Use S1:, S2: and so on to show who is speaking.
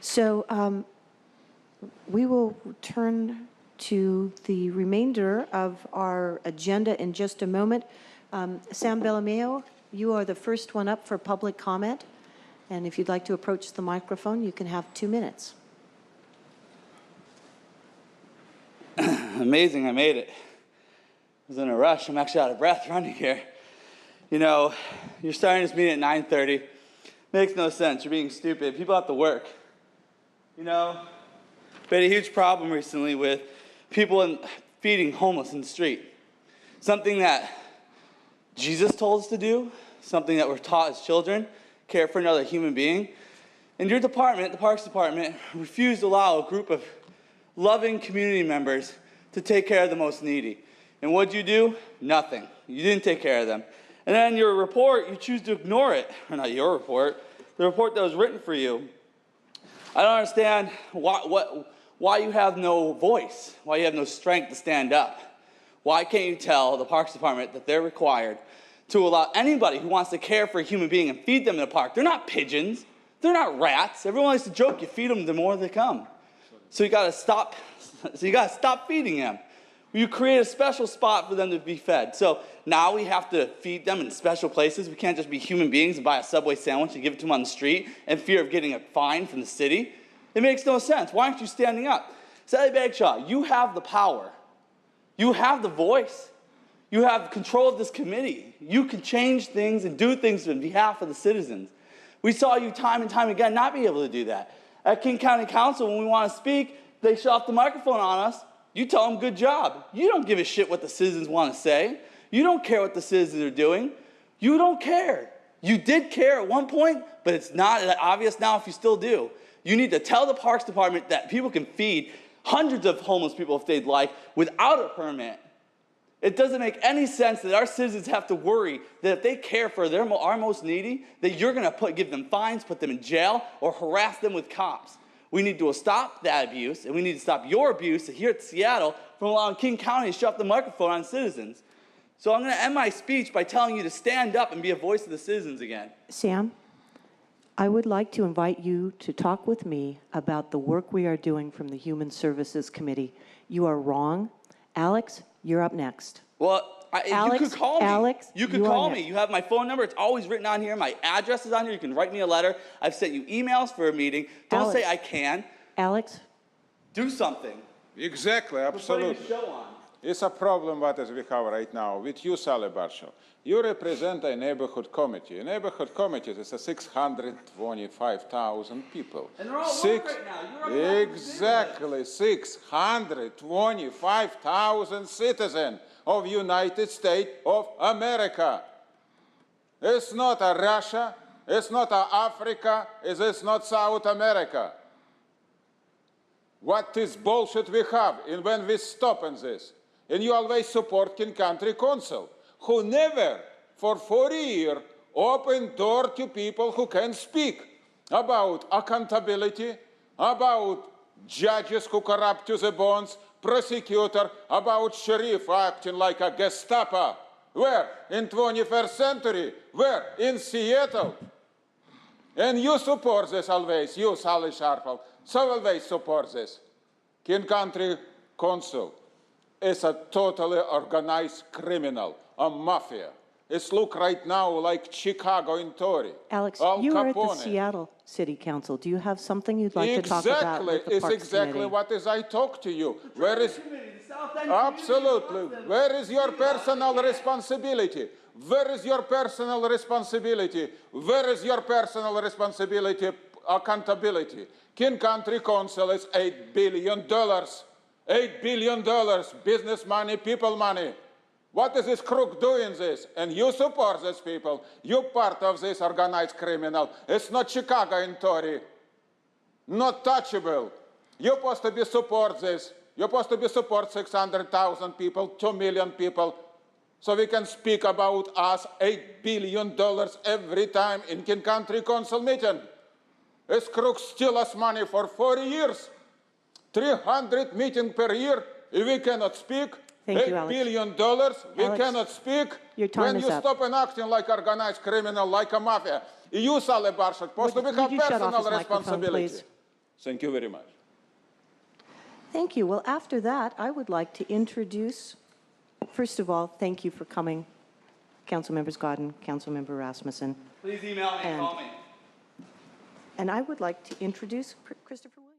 S1: So we will turn to the remainder of our agenda in just a moment. Sam Bellameo, you are the first one up for public comment. And if you'd like to approach the microphone, you can have 2 minutes.
S2: Amazing, I made it. I was in a rush. I'm actually out of breath running here. You know, you're starting this meeting at 9:30. Makes no sense. You're being stupid. People have to work. You know, we had a huge problem recently with people feeding homeless in the street. Something that Jesus told us to do, something that we're taught as children, care for another human being. And your department, the Parks Department, refused to allow a group of loving community members to take care of the most needy. And what did you do? Nothing. You didn't take care of them. And then your report, you choose to ignore it. Or not your report, the report that was written for you. I don't understand why you have no voice, why you have no strength to stand up. Why can't you tell the Parks Department that they're required to allow anybody who wants to care for a human being and feed them in the park? They're not pigeons. They're not rats. Everyone likes to joke, you feed them, the more they come. So you got to stop feeding them. You create a special spot for them to be fed. So now we have to feed them in special places. We can't just be human beings and buy a Subway sandwich and give it to them on the street in fear of getting a fine from the city. It makes no sense. Why aren't you standing up? Sally Bagshaw, you have the power. You have the voice. You have control of this committee. You can change things and do things on behalf of the citizens. We saw you time and time again not be able to do that. At King County Council, when we want to speak, they shut off the microphone on us. You tell them, good job. You don't give a shit what the citizens want to say. You don't care what the citizens are doing. You don't care. You did care at one point, but it's not obvious now if you still do. You need to tell the Parks Department that people can feed hundreds of homeless people if they'd like without a permit. It doesn't make any sense that our citizens have to worry that if they care for our most needy, that you're going to give them fines, put them in jail, or harass them with cops. We need to stop that abuse, and we need to stop your abuse here at Seattle from allowing King County to shut off the microphone on citizens. So I'm going to end my speech by telling you to stand up and be a voice of the citizens again.
S1: Sam, I would like to invite you to talk with me about the work we are doing from the Human Services Committee. You are wrong. Alex, you're up next.
S2: Well,
S1: Alex,
S2: you could call me.
S1: Alex,
S2: you could call me. You have my phone number. It's always written on here. My address is on here. You can write me a letter. I've sent you emails for a meeting. Don't say I can.
S1: Alex?
S2: Do something.
S3: Exactly, absolutely.
S2: We're putting a show on.
S3: It's a problem what is we have right now with you, Sally Barshaw. You represent a neighborhood committee. A neighborhood committee is 625,000 people.
S2: And they're all work right now.
S3: Exactly, 625,000 citizens of United States of America. It's not a Russia, it's not a Africa, it's not South America. What is bullshit we have, and when we stop in this, and you always support King Country Council, who never, for 40 years, opened door to people who can speak about accountability, about judges who corrupt to the bones, prosecutor, about sheriff acting like a Gestapo. Where? In 21st century. Where? In Seattle. And you support this always, you, Sally Sharples, so always support this. King Country Council is a totally organized criminal, a mafia. It's look right now like Chicago in Tory.
S1: Alex,
S3: Al
S1: you are at the
S3: Capone.
S1: Seattle City Council. Do you have something you'd like to talk about with the
S3: It's
S1: Parks
S3: exactly
S1: Committee?
S3: what is I talk to you. Where is absolutely? Where is your personal responsibility? Where is your personal responsibility? Where is your personal responsibility? Accountability. King Country Council is $8 billion. $8 billion, business money, people money. What is this crook doing this? And you support these people. You're part of this organized criminal. It's not Chicago and Tory. Not touchable. You're supposed to be support this. You're supposed to be support 600,000 people, 2 million people. So we can speak about us $8 billion every time in King Country Council meeting. This crook steal us money for 40 years. 300 meetings per year. If we cannot speak,
S1: Thank you,
S3: $8 billion, we cannot speak.
S1: Your time
S3: when
S1: is
S3: you
S1: up.
S3: stop and acting like organized criminal, like a mafia. You, Sally Barshaw, supposed to have
S1: Would you shut off
S3: personal
S1: his microphone,
S3: responsibility.
S1: please?
S3: Thank you very much.
S1: Thank you. Well, after that, I would like to introduce, first of all, thank you for coming, Councilmembers Godden, Councilmember Rasmussen.
S2: Please email me and call me.
S1: And I would like to introduce Christopher Williams.